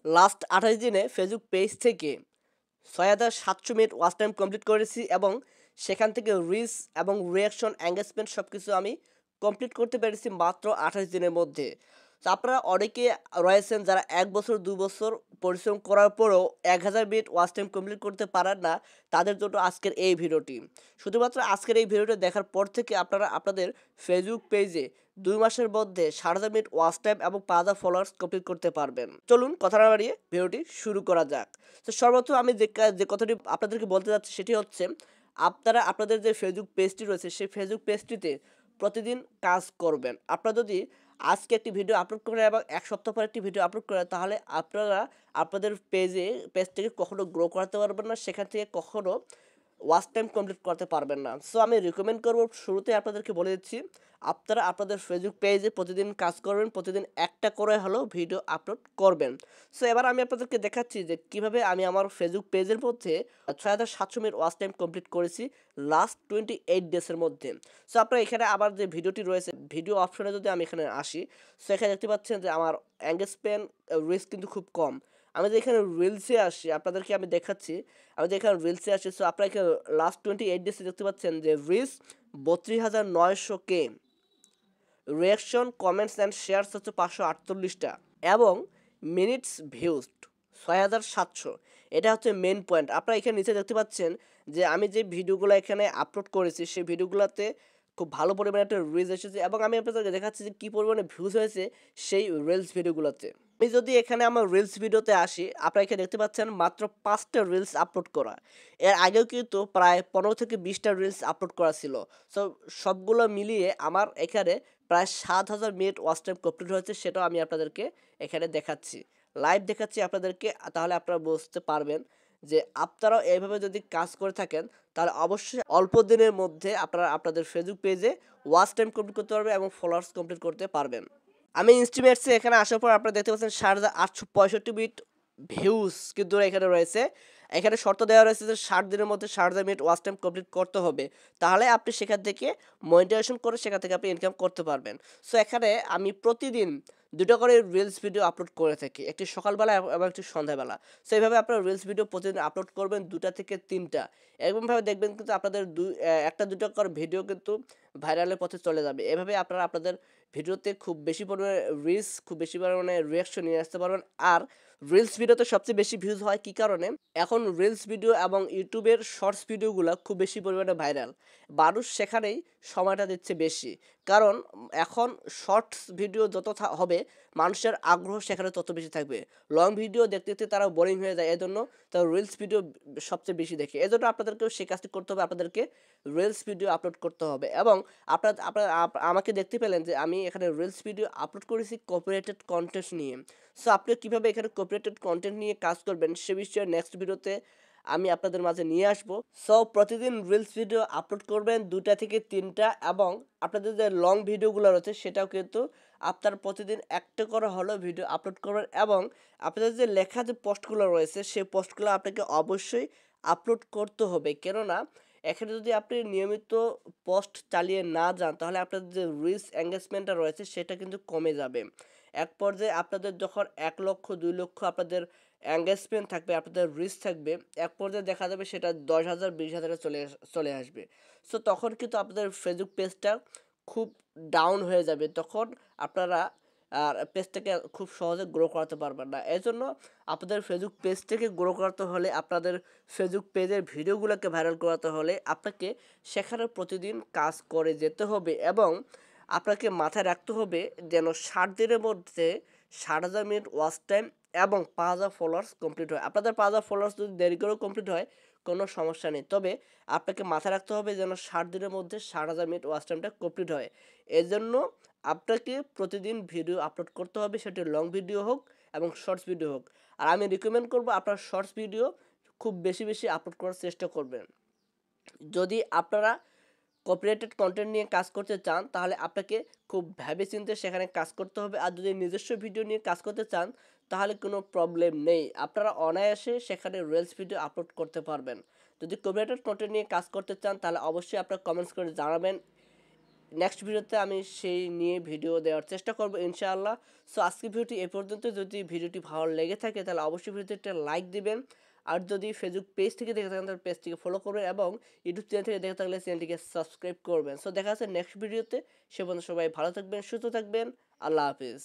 Last 28 দিনে Facebook page থেকে ৬,৭০০ minute watch time complete করেছি এবং সেখান থেকে রিচ এবং রিয়াকশন এঙ্গেজমেন্ট সব কিছু আমি কমপ্লিট করতে পেরেছি মাত্র 28 দিনের মধ্যে। তো আপনারা অনেকে রয়েছেন যারা ১ বছর ২ বছর পরিশ্রম করার পরেও ১,০০০ মিনিট ওয়াচ টাইম কমপ্লিট করতে পারেন না। তাদের জন্য আজকের এই ভিডিওটি। শুধুমাত্র আজকের এই ভিডিওটি দেখার পর থেকে আপনারা আপনাদের ফেসবুক পেজে ২ মাসের মধ্যে ৭,০০০ মিনিট ওয়াচ টাইম এবং ৫,০০০ ফলোয়ার্স কমপ্লিট করতে পারবেন। চলুন কথা না বাড়িয়ে ভিডিওটি শুরু করা যাক। তো সর্বপ্রথম আমি যে কথাটি আপনাদেরকে বলতে যাচ্ছি সেটি হচ্ছে, আপনারা আপনাদের যে ফেসবুক পেজটি রয়েছে সেই ফেসবুক পেজটিতে প্রতিদিন কাজ করবেন। আপনারা যদি আজকে একটি ভিডিও আপলোড করেন এবং ১ সপ্তাহ পর একটি ভিডিও আপলোড করেন, তাহলে আপনারা আপনাদের পেজটিকে কখনো গ্রো করাতে পারবেন না, সেখান থেকে কখনো ওয়াচ টাইম কমপ্লিট করতে পারবেন না। সো আমি রিকমেন্ড করব, শুরুতে আপনাদেরকে বলে দিচ্ছি, আপনারা আপনাদের ফেসবুক পেজে প্রতিদিন কাজ করবেন, প্রতিদিন একটা করে হলেও ভিডিও আপলোড করবেন। সো এবার আমি আপনাদেরকে দেখাচ্ছি যে কীভাবে আমি আমার ফেসবুক পেজের মধ্যে ৬,৭০০ মিনিট ওয়াচ টাইম কমপ্লিট করেছি লাস্ট 28 ডেজের মধ্যে। সো আপনারা এখানে আমার যে ভিডিওটি রয়েছে, ভিডিও অপশনে যদি আমি এখানে আসি, সো এখানে দেখতে পাচ্ছেন যে আমার এঙ্গেজমেন্ট রিচ কিন্তু খুব কম। আমি যে এখানে রিলসে আসি, আপনাদেরকে আমি দেখাচ্ছি, আমি যে এখানে রিলসে আসি, সো আপনারা এখানে লাস্ট 28 ডেজে দেখতে পাচ্ছেন যে রিচ ৩২,৯০০ কে, রিয়াকশন কমেন্টস অ্যান্ড শেয়ারস হচ্ছে ৫৪৮টা এবং মিনিটস ভিউজ ৬,৭০০। এটা হচ্ছে মেন পয়েন্ট। আপনারা এখানে নিচে দেখতে পাচ্ছেন যে আমি যে ভিডিওগুলো এখানে আপলোড করেছি সেই ভিডিওগুলোতে খুব ভালো পরিমাণে একটা রিচ এসেছে এবং আমি আপনাদেরকে দেখাচ্ছি যে কী পরিমাণে ভিউজ হয়েছে সেই রিলস ভিডিওগুলোতে। আমি যদি এখানে আমার রিলস ভিডিওতে আসি, আপনারা এখানে দেখতে পাচ্ছেন মাত্র ৫টা রিলস আপলোড করা। এর আগেও কিন্তু প্রায় ১৫ থেকে ২০টা রিলস আপলোড করা ছিল। সো সবগুলো মিলিয়ে আমার এখানে প্রায় ৭,০০০ মিনিট ওয়াচ টাইম কমপ্লিট হয়েছে, সেটাও আমি আপনাদেরকে এখানে দেখাচ্ছি, লাইভ দেখাচ্ছি আপনাদেরকে। তাহলে আপনারা বুঝতে পারবেন যে আপনারাও এইভাবে যদি কাজ করে থাকেন, তাহলে অবশ্যই অল্প দিনের মধ্যে আপনারা আপনাদের ফেসবুক পেজে ওয়াচ টাইম কমপ্লিট করতে পারবেন এবং ফলোয়ার্স কমপ্লিট করতে পারবেন। আমি ইনস্টিমেটসে এখানে আসার পর আপনারা দেখতে পাচ্ছেন ৭,৮৬৫ মিনিট ভিউজ কিন্তু এখানে রয়েছে। এখানে শর্ত দেওয়া রয়েছে যে ৬০ দিনের মধ্যে ৬০০০ মিনিট ওয়াচ টাইম কমপ্লিট করতে হবে, তাহলে আপনি সেখান থেকে মনিটাইজেশন করে সেখান থেকে আপনি ইনকাম করতে পারবেন। সো এখানে আমি প্রতিদিন ২টা করে রিলস ভিডিও আপলোড করে থাকি, একটি সকালবেলা এবং একটি সন্ধ্যাবেলা। সো এইভাবে আপনারা রিলস ভিডিও প্রতিদিন আপলোড করবেন ২টা থেকে ৩টা। এরকমভাবে দেখবেন কিন্তু আপনাদের একটা ২টা করে ভিডিও কিন্তু ভাইরালের পথে চলে যাবে। এভাবে আপনারা আপনাদের ভিডিওতে খুব বেশি পরিমাণে রিচ, খুব বেশি পরিমাণে রিয়াকশন নিয়ে আসতে পারবেন। আর রিলস ভিডিওতে সবচেয়ে বেশি ভিউজ হয় কী কারণে? এখন রিলস ভিডিও এবং ইউটিউবের শর্টস ভিডিওগুলো খুব বেশি পরিমাণে ভাইরাল। মানুষ সেখানেই সময়টা দিচ্ছে বেশি। কারণ এখন শর্টস ভিডিও যত হবে, মানুষের আগ্রহ সেখানে তত বেশি থাকবে। লং ভিডিও দেখতে দেখতে তারা বোরিং হয়ে যায়, এজন্য তারা রিলস ভিডিও সবচেয়ে বেশি দেখে। এজন্য আপনাদেরকেও সেই কাজটি করতে হবে, আপনাদেরকে রিলস ভিডিও আপলোড করতে হবে। এবং আপনারা আমাকে দেখতে পেলেন যে আমি এখানে রিলস ভিডিও আপলোড করেছি কপিরাইটেড কন্টেন্ট নিয়ে। সো আপনি কীভাবে এখানে কপিরাইটেড কন্টেন্ট নিয়ে কাজ করবেন সে বিষয়ে নেক্সট ভিডিওতে আমি আপনাদের মাঝে নিয়ে আসবো। সো প্রতিদিন রিলস ভিডিও আপলোড করবেন ২টা থেকে ৩টা এবং আপনাদের যে লং ভিডিওগুলো রয়েছে সেটাও কিন্তু আপনার প্রতিদিন একটা করে হলেও ভিডিও আপলোড করবেন এবং আপনাদের যে লেখা যে পোস্টগুলো রয়েছে সেই পোস্টগুলো আপনাকে অবশ্যই আপলোড করতে হবে। কেননা এখানে যদি আপনি নিয়মিত পোস্ট চালিয়ে না যান, তাহলে আপনাদের যে রিচ এঙ্গেজমেন্টটা রয়েছে সেটা কিন্তু কমে যাবে। এক পর্যায়ে আপনাদের যখন ১ লক্ষ ২ লক্ষ আপনাদের এঙ্গেজমেন্ট থাকবে, আপনাদের রিচ থাকবে, এক পর্যায়ে দেখা যাবে সেটা ১০,০০০ ২০,০০০ চলে আসবে। সো তখন কিন্তু আপনাদের ফেসবুক পেজটা খুব ডাউন হয়ে যাবে। তখন আপনারা আর পেজটাকে খুব সহজে গ্রো করাতে পারবেন না। এজন্য আপনাদের ফেসবুক পেজটাকে গ্রো করাতে হলে, আপনাদের ফেসবুক পেজের ভিডিওগুলোকে ভাইরাল করাতে হলে আপনাকে সেখানে প্রতিদিন কাজ করে যেতে হবে এবং আপনাকে মাথায় রাখতে হবে যেন ৬০ দিনের মধ্যে ৬০০০ মিনিট ওয়াচ টাইম এবং ৫,০০০ ফলোয়ার্স কমপ্লিট হয়। আপনাদের ৫,০০০ ফলোয়ার্স যদি দেরি করেও কমপ্লিট হয় কোনো সমস্যা নেই, তবে আপনাকে মাথায় রাখতে হবে যেন ৬০ দিনের মধ্যে ৬০০০ মিনিট ওয়াচ টাইমটা কমপ্লিট হয়। এজন্য আপনাকে প্রতিদিন ভিডিও আপলোড করতে হবে, সেটি লং ভিডিও হোক এবং শর্টস ভিডিও হোক। আর আমি রিকমেন্ড করব আপনার শর্টস ভিডিও খুব বেশি আপলোড করার চেষ্টা করবেন। যদি আপনারা কপিরাইটেড কন্টেন্ট নিয়ে কাজ করতে চান, তাহলে আপনাকে খুব ভেবেচিন্তে সেখানে কাজ করতে হবে। আর যদি নিজস্ব ভিডিও নিয়ে কাজ করতে চান, তাহলে কোনো প্রবলেম নেই, আপনারা অনায়াসে সেখানে রিলস ভিডিও আপলোড করতে পারবেন। যদি কপিরাইটেড কন্টেন্ট নিয়ে কাজ করতে চান, তাহলে অবশ্যই আপনারা কমেন্টস করে জানাবেন নেক্সট ভিডিওতে আমি সেই নিয়ে ভিডিও দেওয়ার চেষ্টা করব ইনশাআল্লাহ। সো আজকের ভিডিওটি এ পর্যন্ত। যদি ভিডিওটি ভালো লেগে থাকে তাহলে অবশ্যই ভিডিওতে একটা লাইক দিবেন। আর যদি ফেসবুক পেজ থেকে দেখে থাকেন তাহলে পেজটিকে ফলো করবেন এবং ইউটিউব চ্যানেল থেকে দেখে থাকলে চ্যানেলটিকে সাবস্ক্রাইব করবেন। সো দেখা যাচ্ছে নেক্সট ভিডিওতে। সে পর্যন্ত সবাই ভালো থাকবেন, সুস্থ থাকবেন। আল্লাহ হাফিজ।